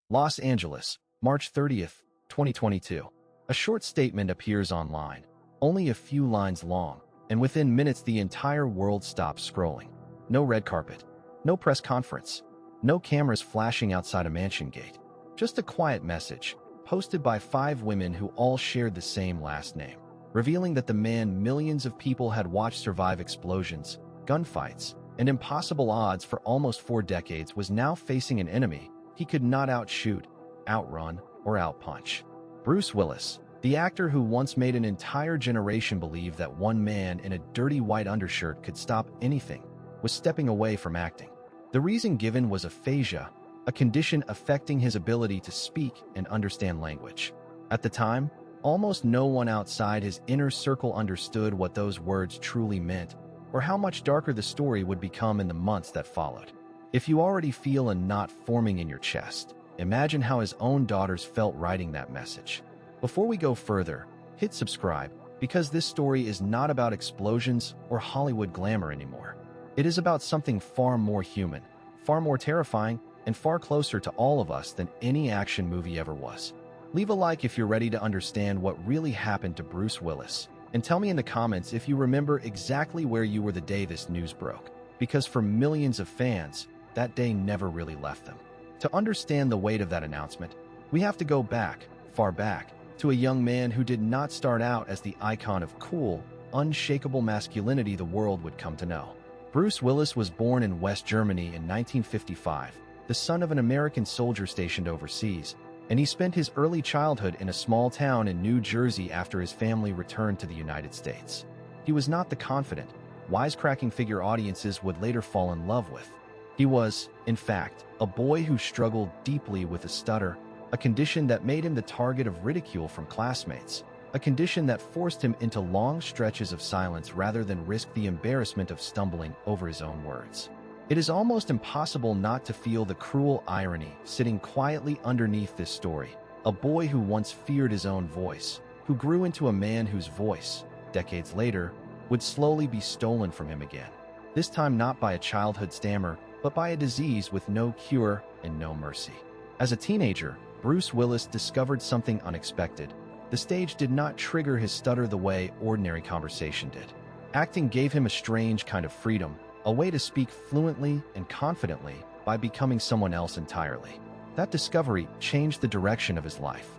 Los Angeles, March 30th, 2022. A short statement appears online, only a few lines long, and within minutes the entire world stops scrolling. No red carpet, no press conference, no cameras flashing outside a mansion gate. Just a quiet message, posted by 5 women who all shared the same last name, revealing that the man millions of people had watched survive explosions, gunfights, and impossible odds for almost 4 decades was now facing an enemy he could not outshoot, outrun, or outpunch. Bruce Willis, the actor who once made an entire generation believe that one man in a dirty white undershirt could stop anything, was stepping away from acting. The reason given was aphasia, a condition affecting his ability to speak and understand language. At the time, almost no one outside his inner circle understood what those words truly meant, or how much darker the story would become in the months that followed. If you already feel a knot forming in your chest, imagine how his own daughters felt writing that message. Before we go further, hit subscribe, because this story is not about explosions or Hollywood glamour anymore. It is about something far more human, far more terrifying, and far closer to all of us than any action movie ever was. Leave a like if you're ready to understand what really happened to Bruce Willis, and tell me in the comments if you remember exactly where you were the day this news broke, because for millions of fans, that day never really left them. To understand the weight of that announcement, we have to go back, far back, to a young man who did not start out as the icon of cool, unshakable masculinity the world would come to know. Bruce Willis was born in West Germany in 1955, the son of an American soldier stationed overseas, and he spent his early childhood in a small town in New Jersey after his family returned to the United States. He was not the confident, wisecracking figure audiences would later fall in love with. He was, in fact, a boy who struggled deeply with a stutter, a condition that made him the target of ridicule from classmates, a condition that forced him into long stretches of silence rather than risk the embarrassment of stumbling over his own words. It is almost impossible not to feel the cruel irony sitting quietly underneath this story. A boy who once feared his own voice, who grew into a man whose voice, decades later, would slowly be stolen from him again. This time not by a childhood stammer, but by a disease with no cure and no mercy. As a teenager, Bruce Willis discovered something unexpected. The stage did not trigger his stutter the way ordinary conversation did. Acting gave him a strange kind of freedom, a way to speak fluently and confidently by becoming someone else entirely. That discovery changed the direction of his life.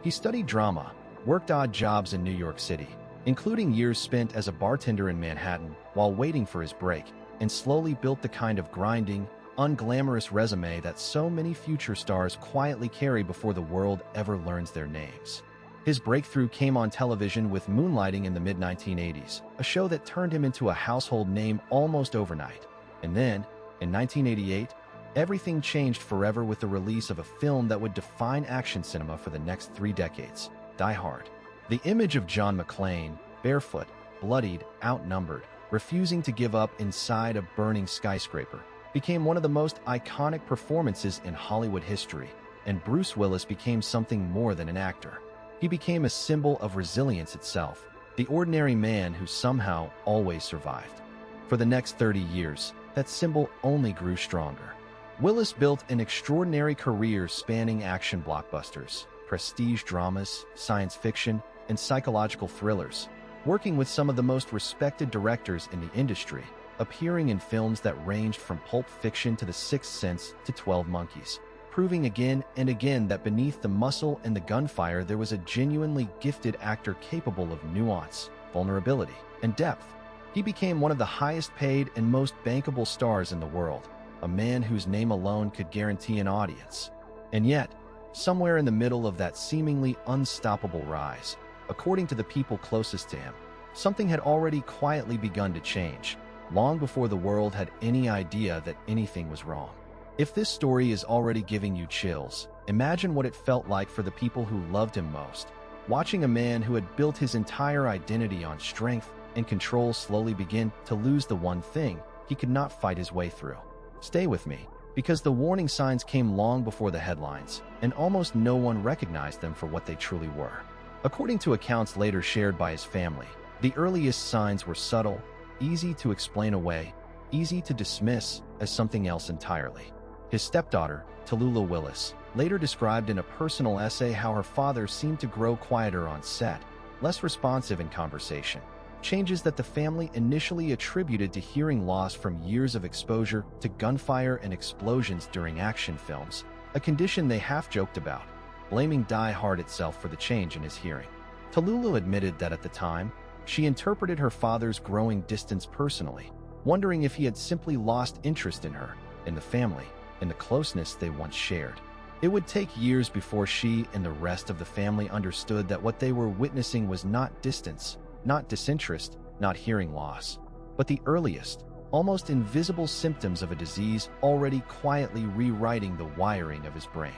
He studied drama, worked odd jobs in New York City, including years spent as a bartender in Manhattan while waiting for his break, and slowly built the kind of grinding, unglamorous resume that so many future stars quietly carry before the world ever learns their names. His breakthrough came on television with Moonlighting in the mid-1980s, a show that turned him into a household name almost overnight. And then, in 1988, everything changed forever with the release of a film that would define action cinema for the next 3 decades, Die Hard. The image of John McClane, barefoot, bloodied, outnumbered, refusing to give up inside a burning skyscraper, became one of the most iconic performances in Hollywood history, and Bruce Willis became something more than an actor. He became a symbol of resilience itself, the ordinary man who somehow always survived. For the next 30 years, that symbol only grew stronger. Willis built an extraordinary career spanning action blockbusters, prestige dramas, science fiction, and psychological thrillers, working with some of the most respected directors in the industry, appearing in films that ranged from Pulp Fiction to The Sixth Sense to 12 Monkeys, proving again and again that beneath the muscle and the gunfire there was a genuinely gifted actor capable of nuance, vulnerability, and depth. He became one of the highest paid and most bankable stars in the world, a man whose name alone could guarantee an audience. And yet, somewhere in the middle of that seemingly unstoppable rise, according to the people closest to him, something had already quietly begun to change, long before the world had any idea that anything was wrong. If this story is already giving you chills, imagine what it felt like for the people who loved him most, watching a man who had built his entire identity on strength and control slowly begin to lose the one thing he could not fight his way through. Stay with me, because the warning signs came long before the headlines, and almost no one recognized them for what they truly were. According to accounts later shared by his family, the earliest signs were subtle, easy to explain away, easy to dismiss as something else entirely. His stepdaughter, Tallulah Willis, later described in a personal essay how her father seemed to grow quieter on set, less responsive in conversation. Changes that the family initially attributed to hearing loss from years of exposure to gunfire and explosions during action films, a condition they half-joked about, blaming Die Hard itself for the change in his hearing. Tallulah admitted that at the time, she interpreted her father's growing distance personally, wondering if he had simply lost interest in her, in the family, in the closeness they once shared. It would take years before she and the rest of the family understood that what they were witnessing was not distance, not disinterest, not hearing loss, but the earliest, almost invisible symptoms of a disease already quietly rewriting the wiring of his brain.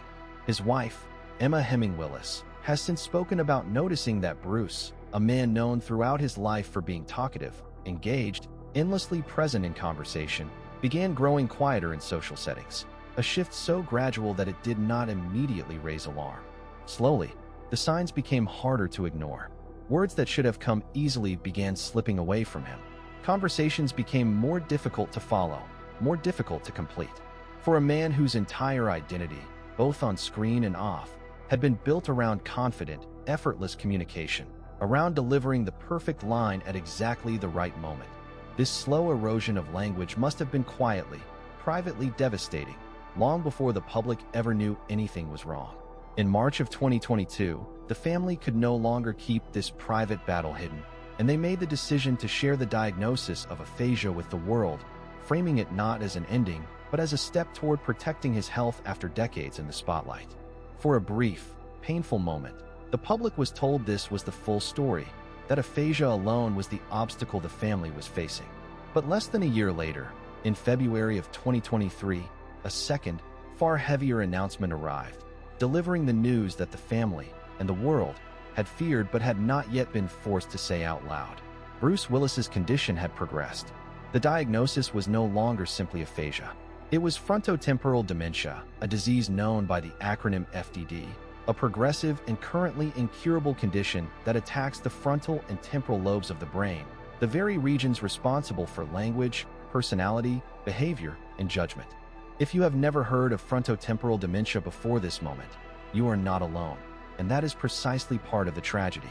His wife, Emma Heming Willis, has since spoken about noticing that Bruce, a man known throughout his life for being talkative, engaged, endlessly present in conversation, began growing quieter in social settings, a shift so gradual that it did not immediately raise alarm. Slowly, the signs became harder to ignore. Words that should have come easily began slipping away from him. Conversations became more difficult to follow, more difficult to complete. For a man whose entire identity, both on screen and off, had been built around confident, effortless communication, around delivering the perfect line at exactly the right moment. This slow erosion of language must have been quietly, privately devastating, long before the public ever knew anything was wrong. In March of 2022, the family could no longer keep this private battle hidden, and they made the decision to share the diagnosis of aphasia with the world, framing it not as an ending, but as a step toward protecting his health after decades in the spotlight. For a brief, painful moment, the public was told this was the full story, that aphasia alone was the obstacle the family was facing. But less than a year later, in February of 2023, a second, far heavier announcement arrived, delivering the news that the family and the world had feared but had not yet been forced to say out loud. Bruce Willis's condition had progressed. The diagnosis was no longer simply aphasia. It was frontotemporal dementia, a disease known by the acronym FTD, a progressive and currently incurable condition that attacks the frontal and temporal lobes of the brain, the very regions responsible for language, personality, behavior, and judgment. If you have never heard of frontotemporal dementia before this moment, you are not alone, and that is precisely part of the tragedy.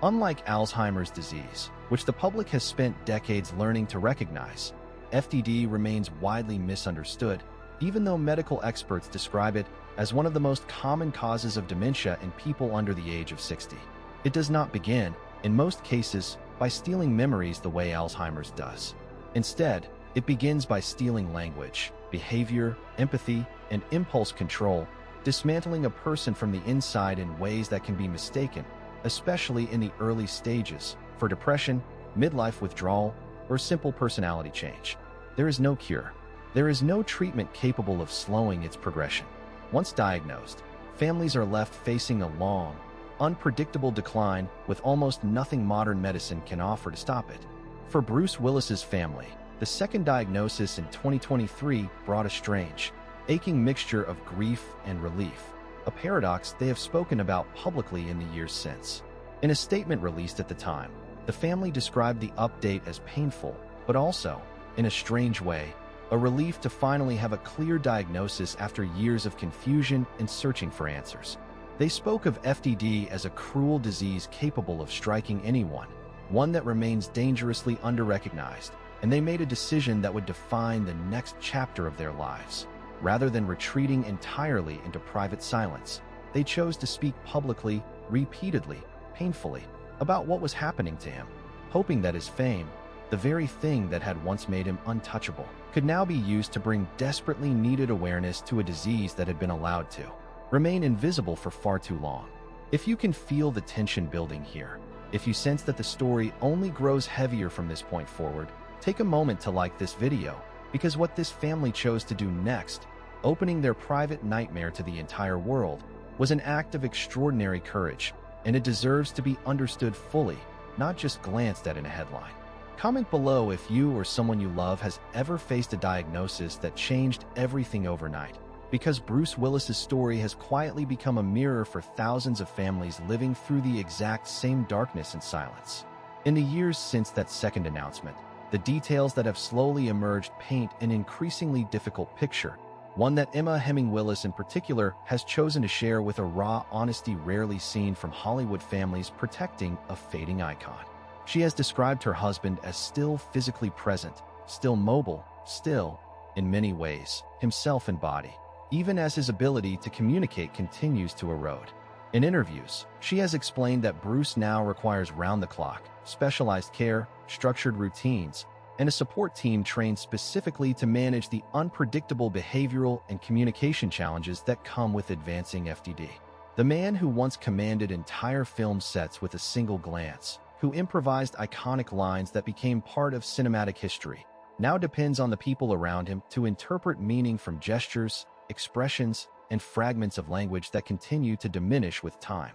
Unlike Alzheimer's disease, which the public has spent decades learning to recognize, FTD remains widely misunderstood, even though medical experts describe it as one of the most common causes of dementia in people under the age of 60. It does not begin, in most cases, by stealing memories the way Alzheimer's does. Instead, it begins by stealing language, behavior, empathy, and impulse control, dismantling a person from the inside in ways that can be mistaken, especially in the early stages, for depression, midlife withdrawal, or simple personality change. There is no cure. There is no treatment capable of slowing its progression. Once diagnosed, families are left facing a long, unpredictable decline with almost nothing modern medicine can offer to stop it. For Bruce Willis's family, the second diagnosis in 2023 brought a strange, aching mixture of grief and relief, a paradox they have spoken about publicly in the years since. In a statement released at the time, the family described the update as painful, but also, in a strange way, a relief to finally have a clear diagnosis after years of confusion and searching for answers. They spoke of FTD as a cruel disease capable of striking anyone, one that remains dangerously underrecognized, and they made a decision that would define the next chapter of their lives. Rather than retreating entirely into private silence, they chose to speak publicly, repeatedly, painfully, about what was happening to him, hoping that his fame, the very thing that had once made him untouchable, could now be used to bring desperately needed awareness to a disease that had been allowed to remain invisible for far too long. If you can feel the tension building here, if you sense that the story only grows heavier from this point forward, take a moment to like this video, because what this family chose to do next, opening their private nightmare to the entire world, was an act of extraordinary courage, and it deserves to be understood fully, not just glanced at in a headline. Comment below if you or someone you love has ever faced a diagnosis that changed everything overnight, because Bruce Willis's story has quietly become a mirror for thousands of families living through the exact same darkness and silence. In the years since that second announcement, the details that have slowly emerged paint an increasingly difficult picture, one that Emma Hemming Willis in particular has chosen to share with a raw honesty rarely seen from Hollywood families protecting a fading icon. She has described her husband as still physically present, still mobile, still, in many ways, himself in body, even as his ability to communicate continues to erode. In interviews, she has explained that Bruce now requires round-the-clock, specialized care, structured routines, and a support team trained specifically to manage the unpredictable behavioral and communication challenges that come with advancing FTD. The man who once commanded entire film sets with a single glance, who improvised iconic lines that became part of cinematic history, now depends on the people around him to interpret meaning from gestures, expressions, and fragments of language that continue to diminish with time.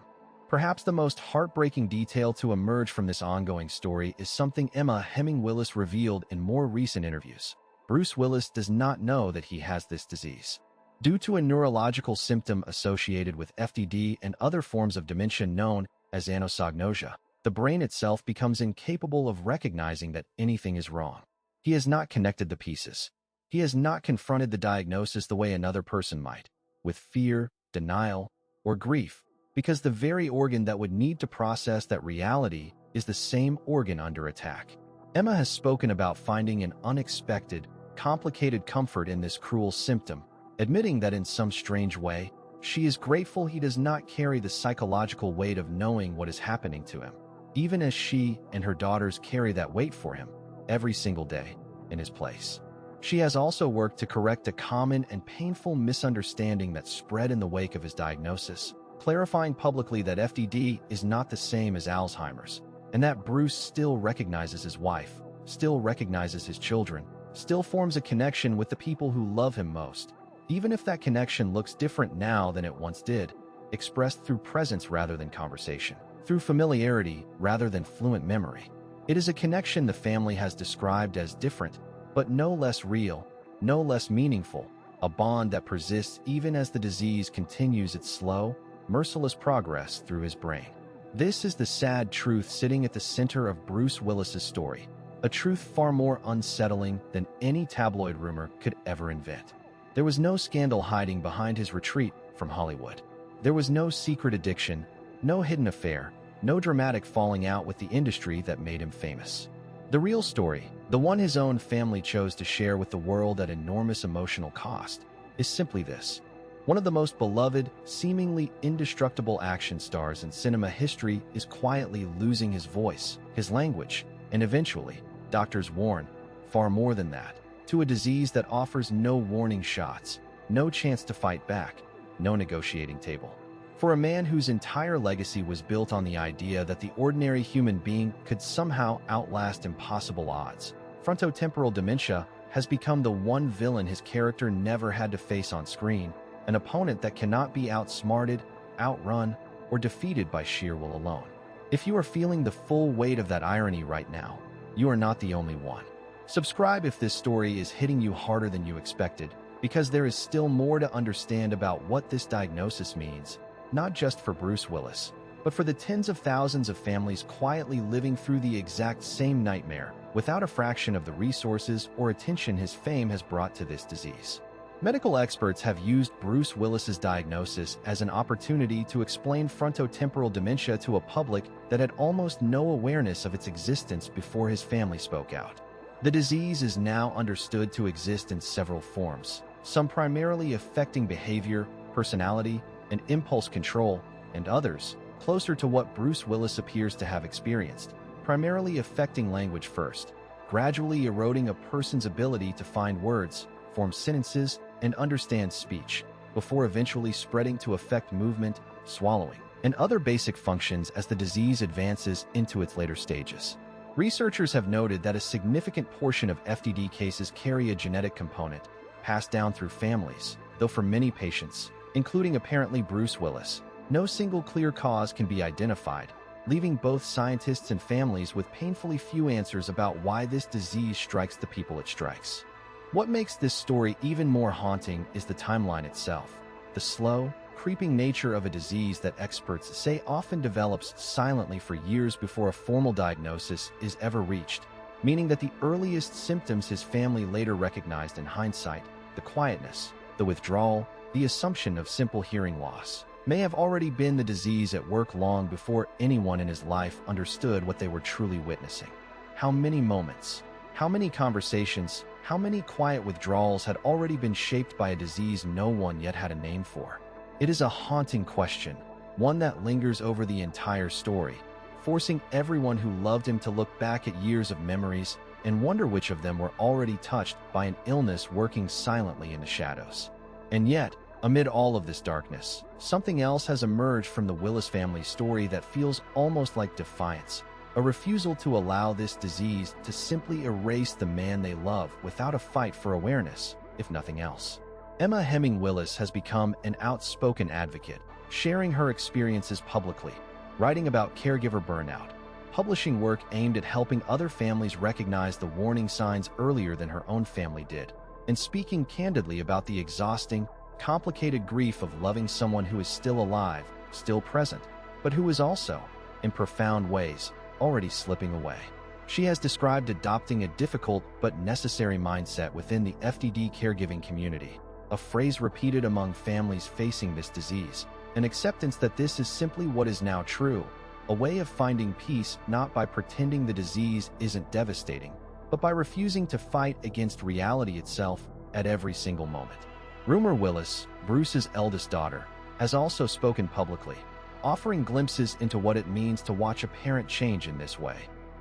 Perhaps the most heartbreaking detail to emerge from this ongoing story is something Emma Hemming Willis revealed in more recent interviews. Bruce Willis does not know that he has this disease. Due to a neurological symptom associated with FTD and other forms of dementia known as anosognosia, the brain itself becomes incapable of recognizing that anything is wrong. He has not connected the pieces. He has not confronted the diagnosis the way another person might, with fear, denial, or grief, because the very organ that would need to process that reality is the same organ under attack. Emma has spoken about finding an unexpected, complicated comfort in this cruel symptom, admitting that in some strange way, she is grateful he does not carry the psychological weight of knowing what is happening to him, even as she and her daughters carry that weight for him every single day in his place. She has also worked to correct a common and painful misunderstanding that spread in the wake of his diagnosis, clarifying publicly that FTD is not the same as Alzheimer's, and that Bruce still recognizes his wife, still recognizes his children, still forms a connection with the people who love him most, even if that connection looks different now than it once did, expressed through presence rather than conversation, through familiarity rather than fluent memory. It is a connection the family has described as different, but no less real, no less meaningful, a bond that persists even as the disease continues its slow, merciless progress through his brain. This is the sad truth sitting at the center of Bruce Willis's story, a truth far more unsettling than any tabloid rumor could ever invent. There was no scandal hiding behind his retreat from Hollywood. There was no secret addiction, no hidden affair, no dramatic falling out with the industry that made him famous. The real story, the one his own family chose to share with the world at enormous emotional cost, is simply this. One of the most beloved, seemingly indestructible action stars in cinema history is quietly losing his voice, his language, and eventually, doctors warn, far more than that, to a disease that offers no warning shots, no chance to fight back, no negotiating table. For a man whose entire legacy was built on the idea that the ordinary human being could somehow outlast impossible odds, frontotemporal dementia has become the one villain his character never had to face on screen, an opponent that cannot be outsmarted, outrun, or defeated by sheer will alone. If you are feeling the full weight of that irony right now, you are not the only one. Subscribe if this story is hitting you harder than you expected, because there is still more to understand about what this diagnosis means, not just for Bruce Willis, but for the tens of thousands of families quietly living through the exact same nightmare without a fraction of the resources or attention his fame has brought to this disease. Medical experts have used Bruce Willis's diagnosis as an opportunity to explain frontotemporal dementia to a public that had almost no awareness of its existence before his family spoke out. The disease is now understood to exist in several forms, some primarily affecting behavior, personality, and impulse control, and others, closer to what Bruce Willis appears to have experienced, primarily affecting language first, gradually eroding a person's ability to find words, form sentences, and understand speech, before eventually spreading to affect movement, swallowing, and other basic functions as the disease advances into its later stages. Researchers have noted that a significant portion of FTD cases carry a genetic component, passed down through families, though for many patients, including apparently Bruce Willis, no single clear cause can be identified, leaving both scientists and families with painfully few answers about why this disease strikes the people it strikes. What makes this story even more haunting is the timeline itself, the slow, creeping nature of a disease that experts say often develops silently for years before a formal diagnosis is ever reached, meaning that the earliest symptoms his family later recognized in hindsight, the quietness, The withdrawal, the assumption of simple hearing loss, may have already been the disease at work long before anyone in his life understood what they were truly witnessing. How many moments, how many conversations, how many quiet withdrawals had already been shaped by a disease no one yet had a name for? It is a haunting question, one that lingers over the entire story, forcing everyone who loved him to look back at years of memories and wonder which of them were already touched by an illness working silently in the shadows. And yet, amid all of this darkness, something else has emerged from the Willis family's story that feels almost like defiance, a refusal to allow this disease to simply erase the man they love without a fight for awareness, if nothing else. Emma Hemming Willis has become an outspoken advocate, sharing her experiences publicly, writing about caregiver burnout, publishing work aimed at helping other families recognize the warning signs earlier than her own family did, and speaking candidly about the exhausting, complicated grief of loving someone who is still alive, still present, but who is also, in profound ways, already slipping away. She has described adopting a difficult but necessary mindset within the FDD caregiving community, a phrase repeated among families facing this disease, an acceptance that this is simply what is now true, a way of finding peace not by pretending the disease isn't devastating, but by refusing to fight against reality itself at every single moment. Rumor Willis, Bruce's eldest daughter, has also spoken publicly, offering glimpses into what it means to watch a parent change in this way,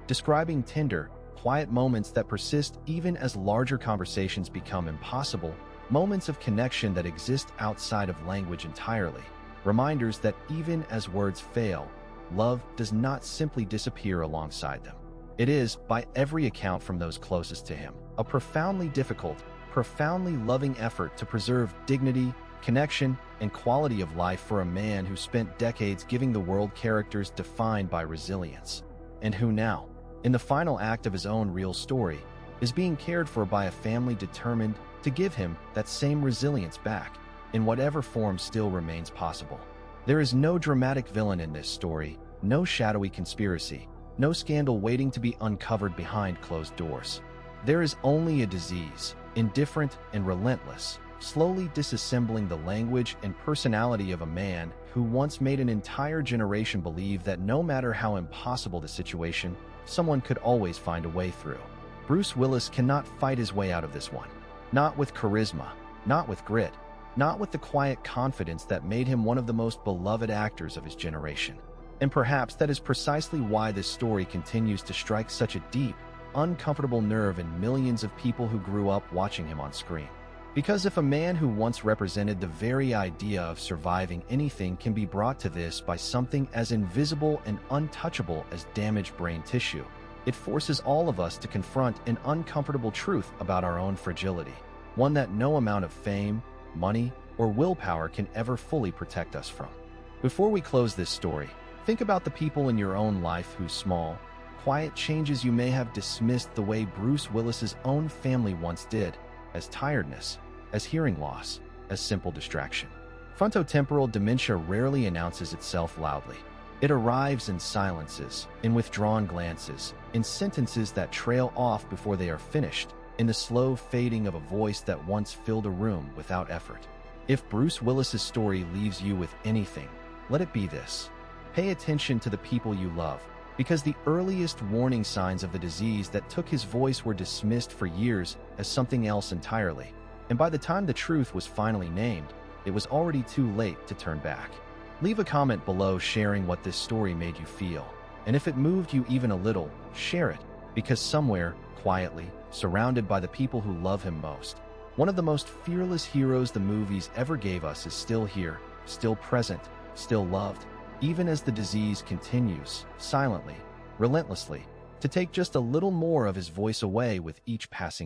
describing tender, quiet moments that persist even as larger conversations become impossible, moments of connection that exist outside of language entirely, reminders that even as words fail, love does not simply disappear alongside them. It is, by every account from those closest to him, a profoundly difficult, profoundly loving effort to preserve dignity, connection, and quality of life for a man who spent decades giving the world characters defined by resilience, and who now, in the final act of his own real story, is being cared for by a family determined to give him that same resilience back, in whatever form still remains possible. There is no dramatic villain in this story, no shadowy conspiracy, no scandal waiting to be uncovered behind closed doors. There is only a disease, indifferent and relentless, slowly disassembling the language and personality of a man who once made an entire generation believe that no matter how impossible the situation, someone could always find a way through. Bruce Willis cannot fight his way out of this one. Not with charisma, not with grit, not with the quiet confidence that made him one of the most beloved actors of his generation. And perhaps that is precisely why this story continues to strike such a deep, uncomfortable nerve in millions of people who grew up watching him on screen. Because if a man who once represented the very idea of surviving anything can be brought to this by something as invisible and untouchable as damaged brain tissue, it forces all of us to confront an uncomfortable truth about our own fragility, one that no amount of fame, money, or willpower can ever fully protect us from. Before we close this story, think about the people in your own life whose small, quiet changes you may have dismissed the way Bruce Willis's own family once did, as tiredness, as hearing loss, as simple distraction. Frontotemporal dementia rarely announces itself loudly. It arrives in silences, in withdrawn glances, in sentences that trail off before they are finished, in the slow fading of a voice that once filled a room without effort. If Bruce Willis's story leaves you with anything, let it be this. Pay attention to the people you love, because the earliest warning signs of the disease that took his voice were dismissed for years as something else entirely, and by the time the truth was finally named, it was already too late to turn back. Leave a comment below sharing what this story made you feel, and if it moved you even a little, share it, because somewhere, quietly, surrounded by the people who love him most, one of the most fearless heroes the movies ever gave us is still here, still present, still loved, even as the disease continues, silently, relentlessly, to take just a little more of his voice away with each passing